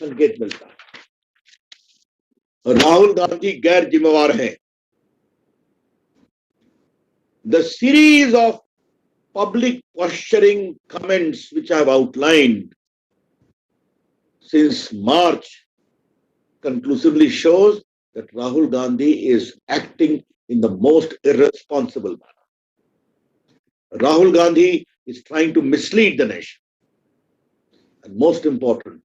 संकेत मिलता है। राहुल गांधी गैर जिम्मेवार हैं। The series of public posturing comments which I have outlined since March conclusively shows that Rahul Gandhi is acting in the most irresponsible manner. Rahul Gandhi is trying to mislead the nation. And most important,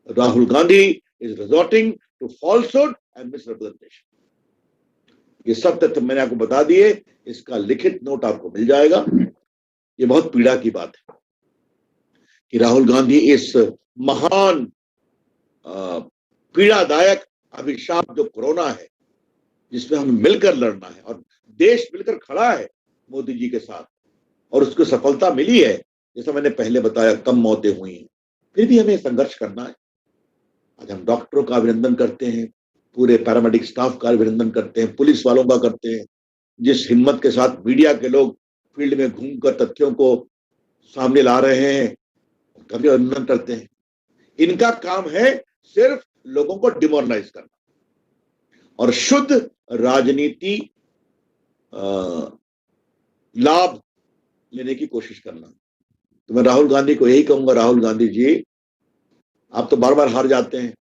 Rahul Gandhi is resorting to falsehood and misrepresentation. ये सब तथ्य मैंने आपको बता दिए, इसका लिखित note आपको मिल जाएगा। ये बहुत पीड़ा की बात है कि राहुल गांधी इस महान पीड़ादायक अभिशाप जो कोरोना है, जिसमें हमें मिलकर लड़ना है और देश मिलकर खड़ा है मोदी जी के साथ, और उसको सफलता मिली है। जैसा मैंने पहले बताया, कम मौतें हुई हैं, फिर भी हमें संघर्ष करना है। आज हम डॉक्टरों का अभिनंदन करते हैं, पूरे पैरामेडिक स्टाफ का अभिनंदन करते हैं, पुलिस वालों का करते हैं, जिस हिम्मत के साथ मीडिया के लोग फील्ड में घूमकर तथ्यों को सामने ला रहे हैं, कभी अभिनंदन करते हैं। इनका काम है सिर्फ लोगों को डिमोरलाइज करना और शुद्ध राजनीति लाभ लेने की कोशिश करना। तो मैं राहुल गांधी को यही कहूंगा, राहुल गांधी जी, आप तो बार बार हार जाते हैं,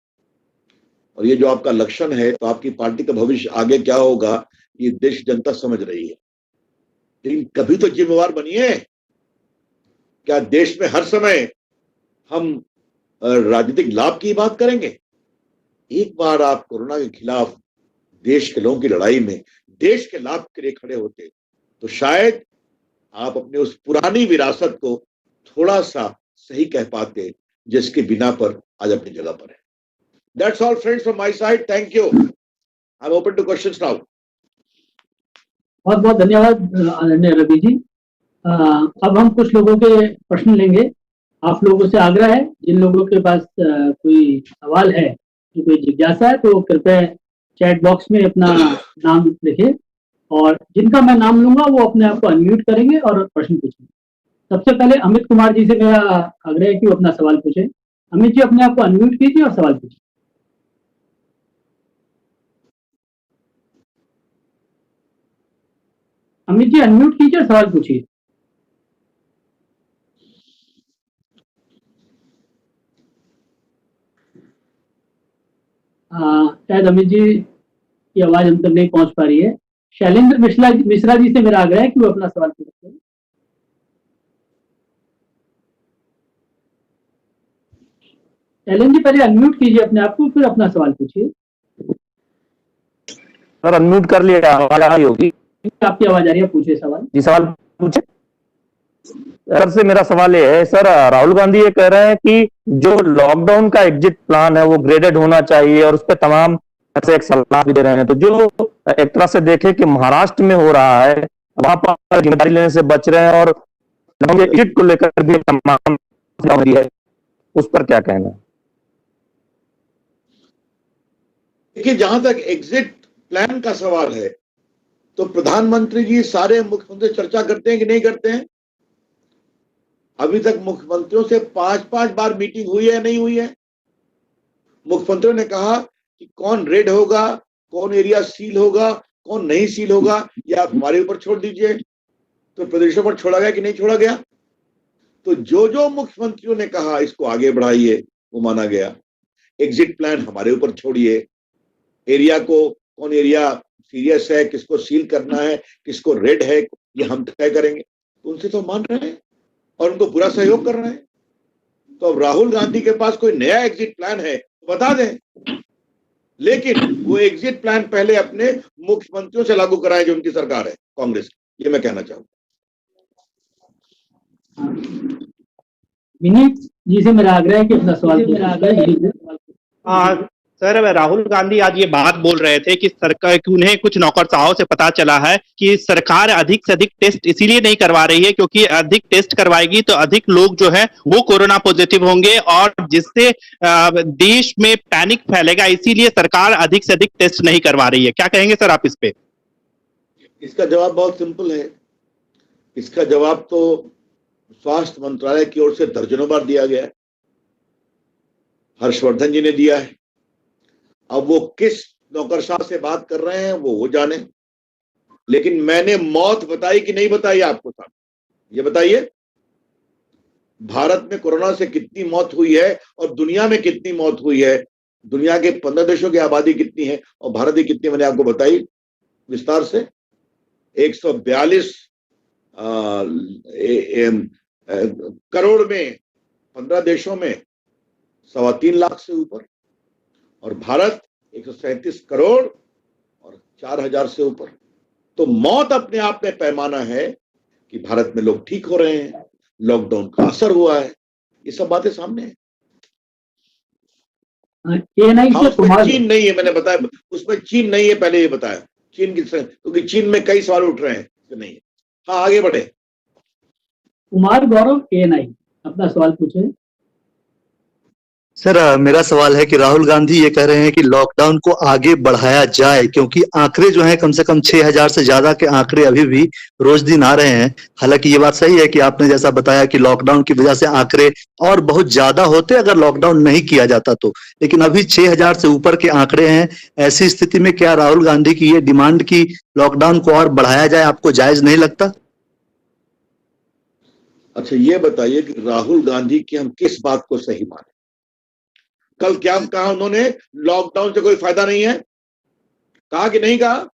और ये जो आपका लक्षण है, तो आपकी पार्टी का भविष्य आगे क्या होगा ये देश जनता समझ रही है। लेकिन कभी तो जिम्मेवार बनिए। क्या देश में हर समय हम राजनीतिक लाभ की बात करेंगे? एक बार आप कोरोना के खिलाफ देश के लोगों की लड़ाई में देश के लाभ के लिए खड़े होते, तो शायद आप अपने उस पुरानी विरासत को थोड़ा सा सही कह पाते, जिसके बिना पर आज अपनी जगह पर है। That's all friends from my side. Thank you. I'm open to questions now. बहुत बहुत धन्यवाद आदरणीय रवि जी। अब हम कुछ लोगों के प्रश्न लेंगे। आप लोगों से आग्रह है, जिन लोगों के पास कोई सवाल है, कोई जिज्ञासा है, तो कृपया चैट बॉक्स में अपना नाम लिखें, और जिनका मैं नाम लूंगा वो अपने आप को अनम्यूट करेंगे और प्रश्न पूछेंगे। सबसे पहले अमित कुमार जी से मेरा आग्रह है कि वो अपना सवाल पूछें। अमित जी, अपने आप को अनम्यूट कीजिए और सवाल पूछिए। अमित जी अनम्यूट कीजिए और सवाल पूछिए। शायद अमित जी की आवाज हम तक नहीं पहुंच पा रही है। शैलेंद्र मिश्रा जी से मेरा आग्रह है कि वो अपना सवाल पूछें। शैलेंद्र जी पहले अनम्यूट कीजिए अपने आप को, फिर अपना सवाल पूछिए। सर अनम्यूट कर लिया, आवाज आ रही होगी? आपकी आवाज आ रही है, पूछिए सवाल। जी सवाल पूछे। सर से मेरा सवाल ये है, सर राहुल गांधी ये कह रहे हैं कि जो लॉकडाउन का एग्जिट प्लान है वो ग्रेडेड होना चाहिए, और उस पर तमाम ऐसे एक सलाह भी दे रहे हैं। तो जो एक तरह से देखे कि महाराष्ट्र में हो रहा है, वहां पर जिम्मेदारी लेने से बच रहे हैं, और एग्जिट को लेकर भी तमाम है, उस पर क्या कहना है? देखिए, जहां तक एग्जिट प्लान का सवाल है, तो प्रधानमंत्री जी सारे मुख्यमंत्री चर्चा करते हैं कि नहीं करते हैं? अभी तक मुख्यमंत्रियों से 5-5 बार मीटिंग हुई है, नहीं हुई है? मुख्यमंत्रियों ने कहा कि कौन रेड होगा, कौन एरिया सील होगा, कौन नहीं सील होगा, ये आप हमारे ऊपर छोड़ दीजिए। तो प्रदेशों पर छोड़ा गया कि नहीं छोड़ा गया? तो जो जो मुख्यमंत्रियों ने कहा इसको आगे बढ़ाइए, वो माना गया। एग्जिट प्लान हमारे ऊपर छोड़िए, एरिया को, कौन एरिया सीरियस है, किसको सील करना है, किसको रेड है, ये हम तय करेंगे। तो उनसे तो मान रहे हैं और उनको पूरा सहयोग कर रहे हैं। तो अब राहुल गांधी के पास कोई नया एग्जिट प्लान है तो बता दें, लेकिन वो एग्जिट प्लान पहले अपने मुख्यमंत्रियों से लागू कराएं जो उनकी सरकार है कांग्रेस की। ये मैं कहना चाहूंगा। विनीत जी से मेरा आग्रह है कि अपना सवाल। सर, राहुल गांधी आज ये बात बोल रहे थे कि सरकार, कि उन्हें कुछ नौकरशाहों से पता चला है कि सरकार अधिक से अधिक टेस्ट इसीलिए नहीं करवा रही है क्योंकि अधिक टेस्ट करवाएगी तो अधिक लोग जो है वो कोरोना पॉजिटिव होंगे, और जिससे देश में पैनिक फैलेगा, इसीलिए सरकार अधिक से अधिक टेस्ट नहीं करवा रही है। क्या कहेंगे सर आप इस पे? इसका जवाब बहुत सिंपल है। इसका जवाब तो स्वास्थ्य मंत्रालय की ओर से दर्जनों बार दिया गया है। हर्षवर्धन जी ने दिया है। अब वो किस नौकरशाह से बात कर रहे हैं वो जाने, लेकिन मैंने मौत बताई कि नहीं बताई आपको साहब, ये बताइए। भारत में कोरोना से कितनी मौत हुई है और दुनिया में कितनी मौत हुई है? दुनिया के 15 देशों की आबादी कितनी है और भारत की कितनी, मैंने आपको बताई विस्तार से। 142 करोड़ में 15 देशों में 3.25 लाख से ऊपर, और भारत 137 करोड़ और 4,000 से ऊपर। तो मौत अपने आप में पैमाना है कि भारत में लोग ठीक हो रहे हैं, लॉकडाउन का असर हुआ है, ये सब बातें सामने है। हाँ, उसमें चीन नहीं है, मैंने बताया उसमें चीन नहीं है, पहले ये बताया चीन की, क्योंकि चीन में कई सवाल उठ रहे हैं कि नहीं है। हाँ, आगे बढ़े। कुमार गौरव ANI अपना सवाल पूछे। सर, मेरा सवाल है कि राहुल गांधी ये कह रहे हैं कि लॉकडाउन को आगे बढ़ाया जाए, क्योंकि आंकड़े जो हैं कम से कम 6,000 से ज्यादा के आंकड़े अभी भी रोज दिन आ रहे हैं। हालांकि ये बात सही है कि आपने जैसा बताया कि लॉकडाउन की वजह से आंकड़े और बहुत ज्यादा होते अगर लॉकडाउन नहीं किया जाता तो, लेकिन अभी 6,000 से ऊपर के आंकड़े हैं। ऐसी स्थिति में क्या राहुल गांधी की ये डिमांड की लॉकडाउन को और बढ़ाया जाए आपको जायज नहीं लगता? अच्छा, ये बताइए कि राहुल गांधी की हम किस बात को सही माने? कल क्या कहा उन्होंने? लॉकडाउन से कोई फायदा नहीं है, कहा कि नहीं कहा?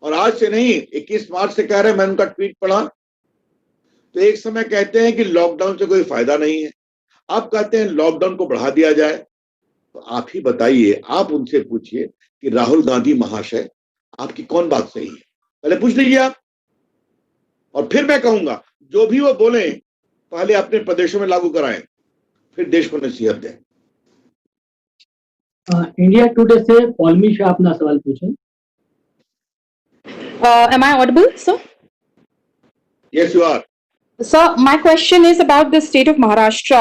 और आज से नहीं, 21 मार्च से कह रहे हैं, मैंने उनका ट्वीट पढ़ा। तो एक समय कहते हैं कि लॉकडाउन से कोई फायदा नहीं है, आप कहते हैं लॉकडाउन को बढ़ा दिया जाए। तो आप ही बताइए, आप उनसे पूछिए कि राहुल गांधी महाशय आपकी कौन बात सही है, पहले पूछ लीजिए आप, और फिर मैं कहूंगा जो भी वो बोले पहले अपने प्रदेशों में लागू कराएं, फिर देश को नसीहत दें। इंडिया टुडे से पॉलमी शाह अपना सवाल पूछे। Am I audible, sir? Yes, you are. Sir, my question is about the state of Maharashtra.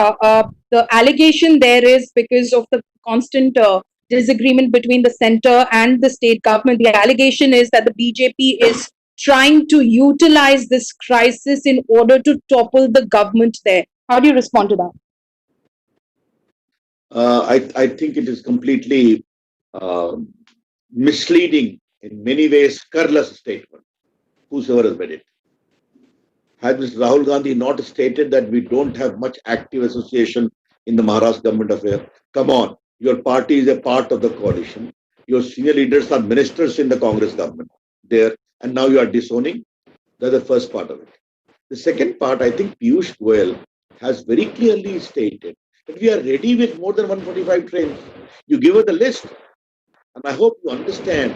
The allegation there is because of the constant disagreement between the center and the state government. The allegation is that the BJP is trying to utilize this crisis in order to topple the government there. How do you respond to that? I think it is completely misleading, in many ways careless statement, whosoever has made it. Had Mr. Rahul Gandhi not stated that we don't have much active association in the Maharashtra government affair? Come on, your party is a part of the coalition. Your senior leaders are ministers in the Congress government there, and now you are disowning. That's the first part of it. The second part, I think Piyush Goyal has very clearly stated that we are ready with more than 145 trains. You give us the list, and I hope you understand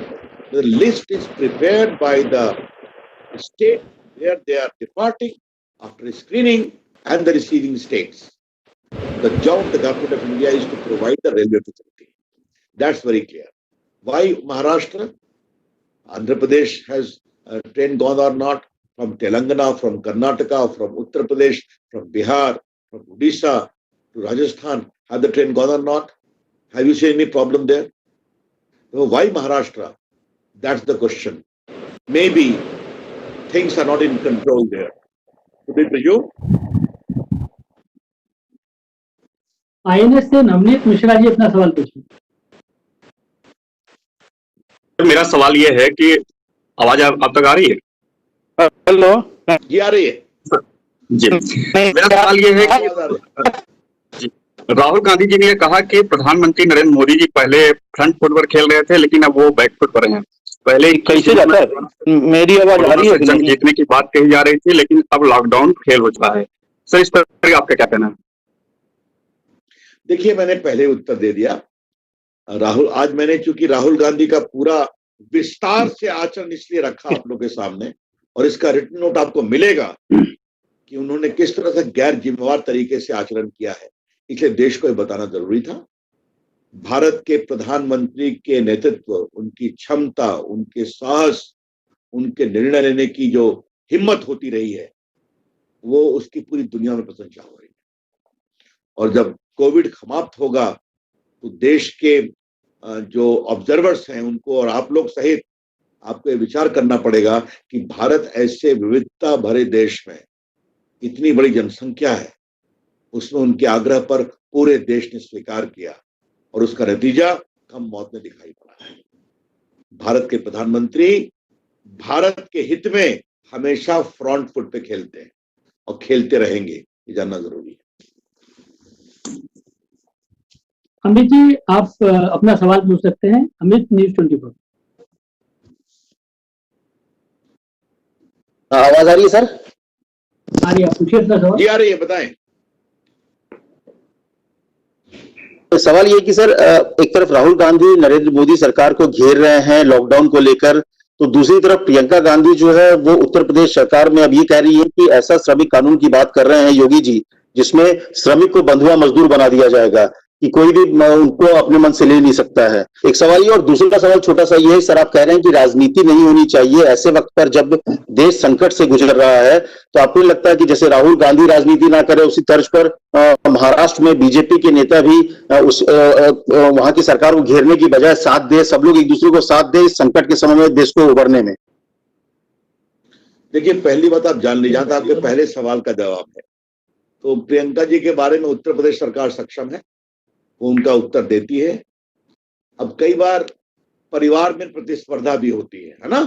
the list is prepared by the state where they are departing after screening and the receiving states. The job of the government of India is to provide the railway facility. That's very clear. Why Maharashtra? Andhra Pradesh has a train gone or not? From Telangana, from Karnataka, from Uttar Pradesh, from Bihar, from Odisha to Rajasthan, have the train gone or not? Have you seen any problem there? So why Maharashtra? That's the question. Maybe things are not in control there. Could it be you? INS से नवनीत मिश्रा जी अपना सवाल पूछिए। मेरा सवाल ये है कि आवाज आप तक आ रही है? हेलो जी, आ रही है जी। मेरा सवाल ये है कि जी, राहुल गांधी जी ने कहा कि प्रधानमंत्री नरेंद्र मोदी जी पहले फ्रंट फुट पर खेल रहे थे, लेकिन अब वो बैक फुट पर हैं। पहले कैसे जाता है? मेरी आवाज आ रही है? जंग जीतने की बात कही जा रही थी, लेकिन अब लॉकडाउन फेल हो चुका है। सर, इस पर आपका क्या कहना है? देखिए, मैंने पहले उत्तर दे दिया। राहुल, आज मैंने चूंकि राहुल गांधी का पूरा विस्तार से आचरण इसलिए रखा आप लोगों के सामने, और इसका रिटन नोट आपको मिलेगा कि उन्होंने किस तरह से गैर जिम्मेवार तरीके से आचरण किया है, इसलिए देश को यह बताना जरूरी था। भारत के प्रधानमंत्री के नेतृत्व, उनकी क्षमता, उनके साहस, उनके निर्णय लेने की जो हिम्मत होती रही है, वो उसकी पूरी दुनिया में प्रशंसा हो रही है। और जब कोविड समाप्त होगा तो देश के जो ऑब्जर्वर्स हैं उनको और आप लोग सहित आपको ये विचार करना पड़ेगा कि भारत ऐसे विविधता भरे देश में इतनी बड़ी जनसंख्या है, उसने उनके आग्रह पर पूरे देश ने स्वीकार किया और उसका नतीजा कम मौत में दिखाई पड़ा है। भारत के प्रधानमंत्री भारत के हित में हमेशा फ्रंट फुट पे खेलते हैं और खेलते रहेंगे, ये जानना जरूरी है। अमित जी, आप अपना सवाल पूछ सकते हैं। अमित, न्यूज़ 24। आवाज आ रही है सर? आ रही है, आप पूछिए अपना सवाल। जी आ रही है, बताएं। तो सवाल ये कि सर, एक तरफ राहुल गांधी नरेंद्र मोदी सरकार को घेर रहे हैं लॉकडाउन को लेकर, तो दूसरी तरफ प्रियंका गांधी जो है वो उत्तर प्रदेश सरकार में अब ये कह रही है कि ऐसा श्रमिक कानून की बात कर रहे हैं योगी जी जिसमें श्रमिक को बंधुआ मजदूर बना दिया जाएगा कि कोई भी उनको अपने मन से ले नहीं सकता है। एक सवाल ये, और दूसरा सवाल छोटा सा ये है, सर आप कह रहे हैं कि राजनीति नहीं होनी चाहिए ऐसे वक्त पर जब देश संकट से गुजर रहा है, तो आपको लगता है कि जैसे राहुल गांधी राजनीति ना करे उसी तर्ज पर महाराष्ट्र में बीजेपी के नेता भी वहां की सरकार को घेरने की बजाय साथ दे, सब लोग एक दूसरे को साथ दे इस संकट के समय में देश को उभरने में? देखिए, पहली बात आप जान लीजिए, आपके पहले सवाल का जवाब है तो प्रियंका जी के बारे में उत्तर प्रदेश सरकार सक्षम है, वो उनका उत्तर देती है। अब कई बार परिवार में प्रतिस्पर्धा भी होती है ना,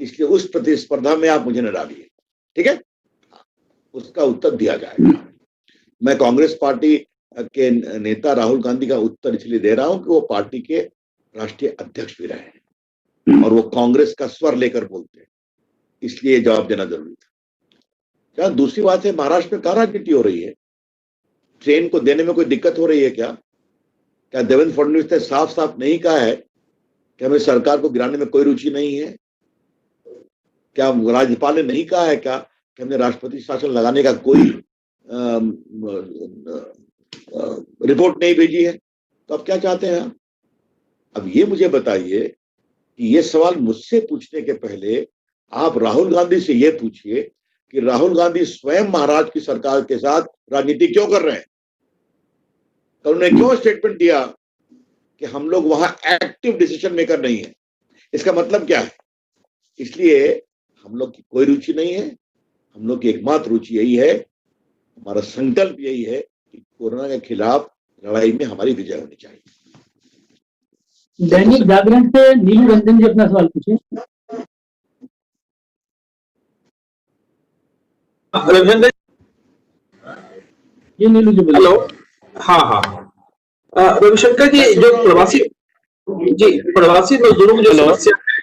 इसलिए उस प्रतिस्पर्धा में आप मुझे न डालिए, ठीक है? उसका उत्तर दिया जाएगा। मैं कांग्रेस पार्टी के नेता राहुल गांधी का उत्तर इसलिए दे रहा हूं कि वो पार्टी के राष्ट्रीय अध्यक्ष भी रहे हैं और वो कांग्रेस का स्वर लेकर बोलते हैं, इसलिए जवाब देना जरूरी था। क्या दूसरी बात है, महाराष्ट्र में कहाँ राजनीति हो रही है? ट्रेन को देने में कोई दिक्कत हो रही है क्या? क्या देवेंद्र फडणवीस ने साफ साफ नहीं कहा है कि हमें सरकार को गिराने में कोई रुचि नहीं है? क्या राज्यपाल ने नहीं कहा है क्या कि हमने राष्ट्रपति शासन लगाने का कोई रिपोर्ट नहीं भेजी है? तो अब क्या चाहते हैं आप? अब ये मुझे बताइए कि ये सवाल मुझसे पूछने के पहले आप राहुल गांधी से ये पूछिए कि राहुल गांधी स्वयं महाराष्ट्र की सरकार के साथ राजनीति क्यों कर रहे हैं? तो उन्होंने क्यों स्टेटमेंट दिया कि हम लोग वहां एक्टिव डिसीजन मेकर नहीं है? इसका मतलब क्या है? इसलिए हम लोग की कोई रुचि नहीं है, हम लोग की एकमात्र रुचि यही है, हमारा संकल्प यही है कि कोरोना के खिलाफ लड़ाई में हमारी विजय होनी चाहिए। दैनिक जागरण से नीलू रंजन जी अपना सवाल पूछिए। रविशंकर जी, नीलू जी बोलिए। हेलो। हाँ, रविशंकर जी, जो प्रवासी मजदूरों की जो समस्या है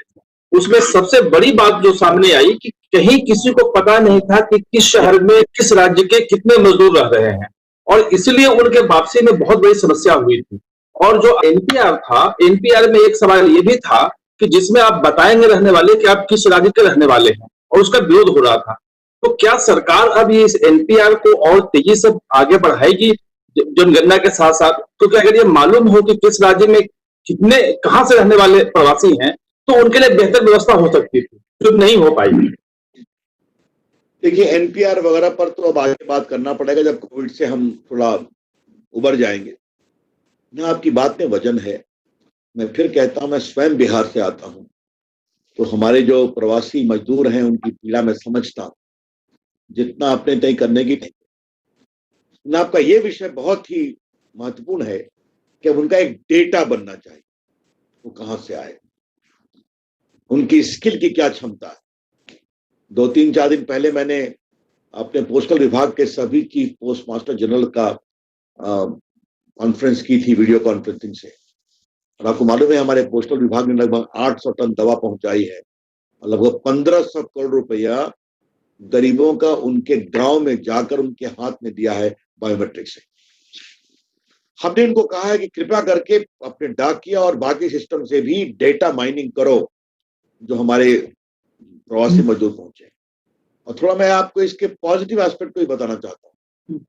उसमें सबसे बड़ी बात जो सामने आई कि कहीं किसी को पता नहीं था कि किस शहर में किस राज्य के कितने मजदूर रह रहे हैं और इसलिए उनके वापसी में बहुत बड़ी समस्या हुई थी। और जो एनपीआर था, एनपीआर में एक सवाल ये भी था कि जिसमें आप बताएंगे रहने वाले कि आप किस राज्य के रहने वाले हैं, और उसका विरोध हो रहा था। तो क्या सरकार अब ये इस एनपीआर को और तेजी से आगे बढ़ाएगी जनगणना के साथ साथ? क्योंकि अगर ये मालूम हो कि किस राज्य में कितने कहां से रहने वाले प्रवासी हैं तो उनके लिए बेहतर व्यवस्था हो सकती थी, जो नहीं हो पाई। देखिए, एनपीआर वगैरह पर तो अब आगे बात करना पड़ेगा जब कोविड से हम थोड़ा उबर जाएंगे ना। आपकी बात में वजन है। मैं फिर कहता हूं, मैं स्वयं बिहार से आता हूं तो हमारे जो प्रवासी मजदूर हैं उनकी पीड़ा मैं समझता हूं, जितना अपने तय करने की नहीं। आपका ये विषय बहुत ही महत्वपूर्ण है कि अब उनका एक डेटा बनना चाहिए, वो कहां से आए, उनकी स्किल की क्या क्षमता है। 2-3-4 दिन पहले मैंने अपने पोस्टल विभाग के सभी चीफ पोस्ट मास्टर जनरल का कॉन्फ्रेंस की थी वीडियो कॉन्फ्रेंसिंग से, और आपको मालूम है हमारे पोस्टल विभाग ने लगभग 800 टन दवा पहुंचाई है और लगभग 1500 करोड़ रुपया गरीबों का उनके गांव में जाकर उनके हाथ में दिया है बायोमेट्रिक से। हमने उनको कहा है कि कृपया करके अपने डाकिया और बाकी सिस्टम से भी डेटा माइनिंग करो जो हमारे प्रवासी मजदूर पहुंचे। और थोड़ा मैं आपको इसके पॉजिटिव एस्पेक्ट को ही बताना चाहता हूँ।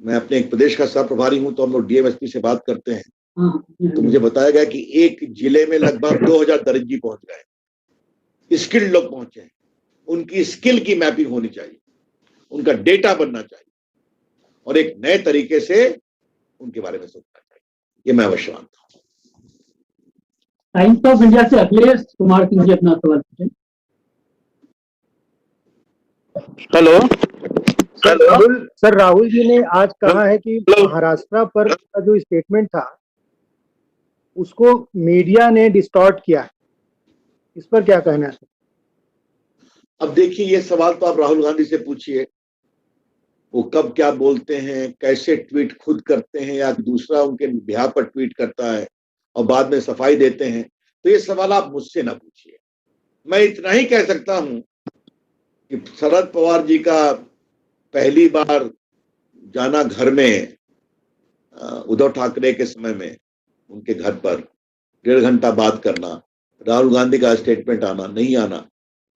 मैं अपने एक प्रदेश का सह प्रभारी हूं, तो हम लोग डीएमएसपी से बात करते हैं, तो मुझे बताया गया कि एक जिले में लगभग 2000 दर्जी पहुंच गए, स्किल्ड लोग पहुंचे हैं। उनकी स्किल की मैपिंग होनी चाहिए, उनका डेटा बनना चाहिए और एक नए तरीके से उनके बारे में सोचना चाहिए। ये मैं अवश्य मानता हूं। टाइम्स ऑफ इंडिया से अखिलेश कुमार सिंह जी अपना सवाल पूछें। हेलो। सर राहुल जी ने आज कहा है कि महाराष्ट्र पर का जो स्टेटमेंट था उसको मीडिया ने डिस्टॉर्ट किया है, इस पर क्या कहना है? अब देखिए, ये सवाल तो आप राहुल गांधी से पूछिए, वो कब क्या बोलते हैं, कैसे ट्वीट खुद करते हैं या दूसरा उनके बिहाफ पर ट्वीट करता है और बाद में सफाई देते हैं, तो ये सवाल आप मुझसे ना पूछिए। मैं इतना ही कह सकता हूं कि शरद पवार जी का पहली बार जाना घर में उद्धव ठाकरे के समय में उनके घर पर 1.5 घंटा बात करना, राहुल गांधी का स्टेटमेंट आना नहीं आना,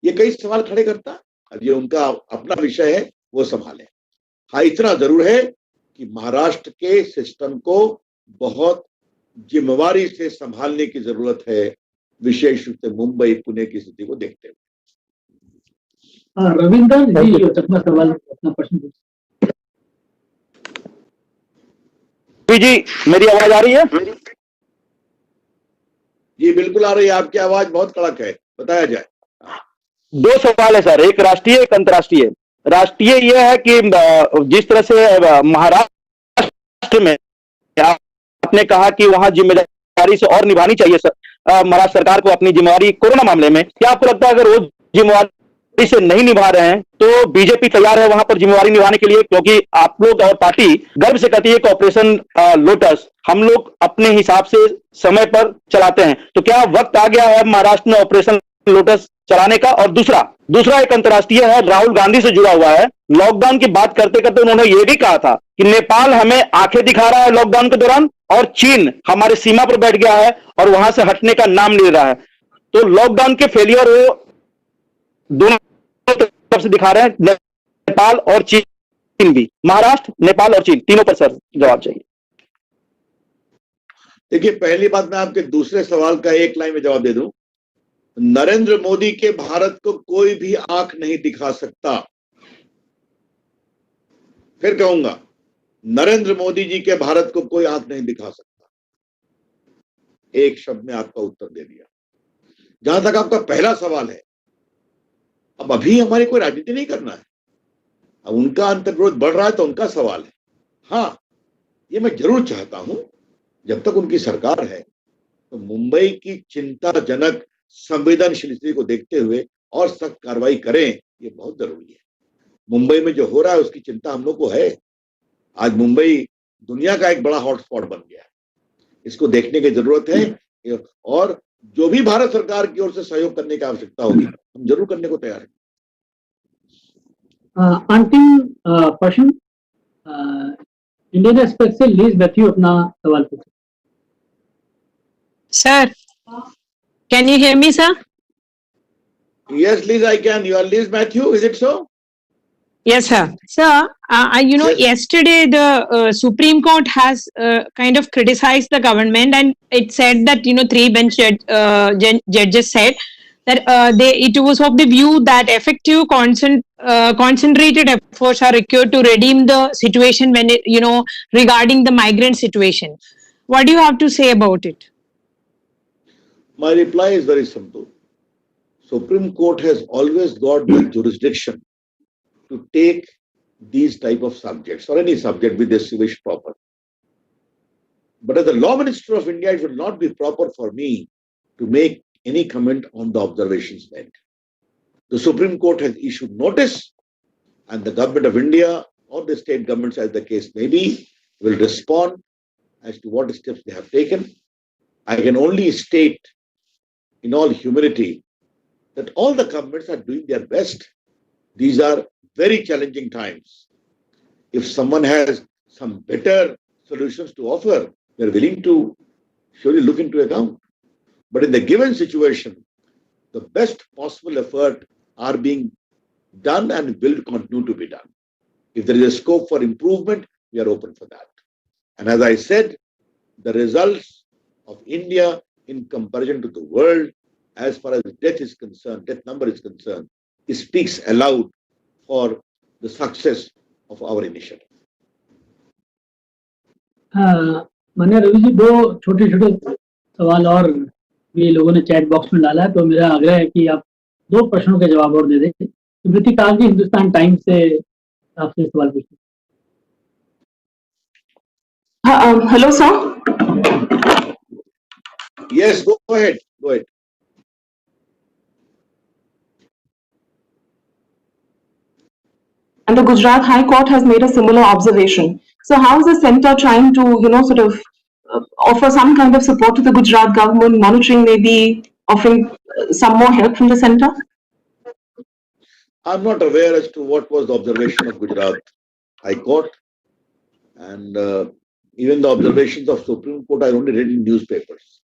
ये कई सवाल खड़े करता। अब ये उनका अपना विषय है, वो संभालें। हाँ, इतना जरूर है कि महाराष्ट्र के सिस्टम को बहुत जिम्मेवारी से संभालने की जरूरत है, विशेष रूप से मुंबई पुणे की स्थिति को देखते हुए। रविंदर जी अपना सवाल, अपना प्रश्न जी, मेरी आवाज आ रही है? जी बिल्कुल आ रही है, आपकी आवाज बहुत कड़क है, बताया जाए। 2 सवाल है सर, एक राष्ट्रीय एक अंतर्राष्ट्रीय। राष्ट्रीय यह है कि जिस तरह से महाराष्ट्र में आपने कहा कि वहां जिम्मेदारी से और निभानी चाहिए सर, महाराष्ट्र सरकार को अपनी जिम्मेदारी कोरोना मामले में, क्या आपको लगता है अगर वो जिम्मेदारी से नहीं निभा रहे हैं तो बीजेपी तैयार है वहां पर जिम्मेदारी निभाने के लिए? क्योंकि आप लोग और पार्टी गर्व से कहती है कि ऑपरेशन लोटस हम लोग अपने हिसाब से समय पर चलाते हैं, तो क्या वक्त आ गया है महाराष्ट्र में ऑपरेशन लोटस चलाने का? और दूसरा एक अंतर्राष्ट्रीय है, राहुल गांधी से जुड़ा हुआ है। लॉकडाउन की बात करते करते उन्होंने ये भी कहा था कि नेपाल हमें आंखें दिखा रहा है लॉकडाउन के दौरान और चीन हमारे सीमा पर बैठ गया है और वहां से हटने का नाम ले रहा है। तो लॉकडाउन के फेलियर वो दोनों तरफ से दिखा रहे हैं, नेपाल और चीन भी। महाराष्ट्र, नेपाल और चीन तीनों पर सर जवाब चाहिए। देखिए, पहली बात मैं आपके दूसरे सवाल का एक लाइन में जवाब दे दूं। नरेंद्र मोदी के भारत को कोई भी आंख नहीं दिखा सकता। फिर कहूंगा, नरेंद्र मोदी जी के भारत को कोई आंख नहीं दिखा सकता। एक शब्द में आपका उत्तर दे दिया। जहां तक आपका पहला सवाल है, अब अभी हमारी कोई राजनीति नहीं करना है, अब उनका अंतर्विरोध बढ़ रहा है तो उनका सवाल है। हाँ, ये मैं जरूर चाहता हूं जब तक उनकी सरकार है तो मुंबई की चिंताजनक संवेदनशील स्थिति को देखते हुए और सख्त कार्रवाई करें, ये बहुत जरूरी है। मुंबई में जो हो रहा है उसकी चिंता हम लोग को है। आज मुंबई दुनिया का एक बड़ा हॉटस्पॉट बन गया है, इसको देखने की जरूरत है और जो भी भारत सरकार की ओर से सहयोग करने की आवश्यकता होगी हम जरूर करने को तैयार हैं। अंतिम प्रश्न इंडियन एक्सप्रेस से लीज मैथ्यू अपना सवाल पूछे। Sir, can you hear me, sir? Yes, Liz, I can. You are Liz Matthew, is it so? Yes, sir. Sir, Yes. yesterday the Supreme Court has kind of criticized the government, and it said that 3 bench judges said that it was of the view that effective concentrated efforts are required to redeem the situation when regarding the migrant situation. What do you have to say about it? My reply is very simple. Supreme Court has always got the jurisdiction to take these type of subjects or any subject with this wish proper. But as the Law Minister of India, it would not be proper for me to make any comment on the observations made. The Supreme Court has issued notice and the government of India or the state governments, as the case may be, will respond as to what steps they have taken. I can only state in all humility that all the governments are doing their best. These are very challenging times. If someone has some better solutions to offer, they're willing to surely look into account. But in the given situation, the best possible effort are being done and will continue to be done. If there is a scope for improvement, we are open for that. And as I said, the results of India in comparison to the world, as far as death is concerned, death number is concerned, it speaks aloud for the success of our initiative. माननीय रवि जी, 2 छोटे छोटे सवाल और भी लोगों ने chat box में डाला है, तो मेरा आग्रह है कि आप 2 प्रश्नों के जवाब और दे दें। स्मृति काल जी हिंदुस्तान टाइम्स से आपसे सवाल पूछना। Hello, sir. Yes, go ahead. Go ahead. And the Gujarat High Court has made a similar observation. So how is the centre trying to, sort of offer some kind of support to the Gujarat government, monitoring, maybe offering some more help from the centre? I'm not aware as to what was the observation of Gujarat High Court, and even the observations of Supreme Court I only read in newspapers.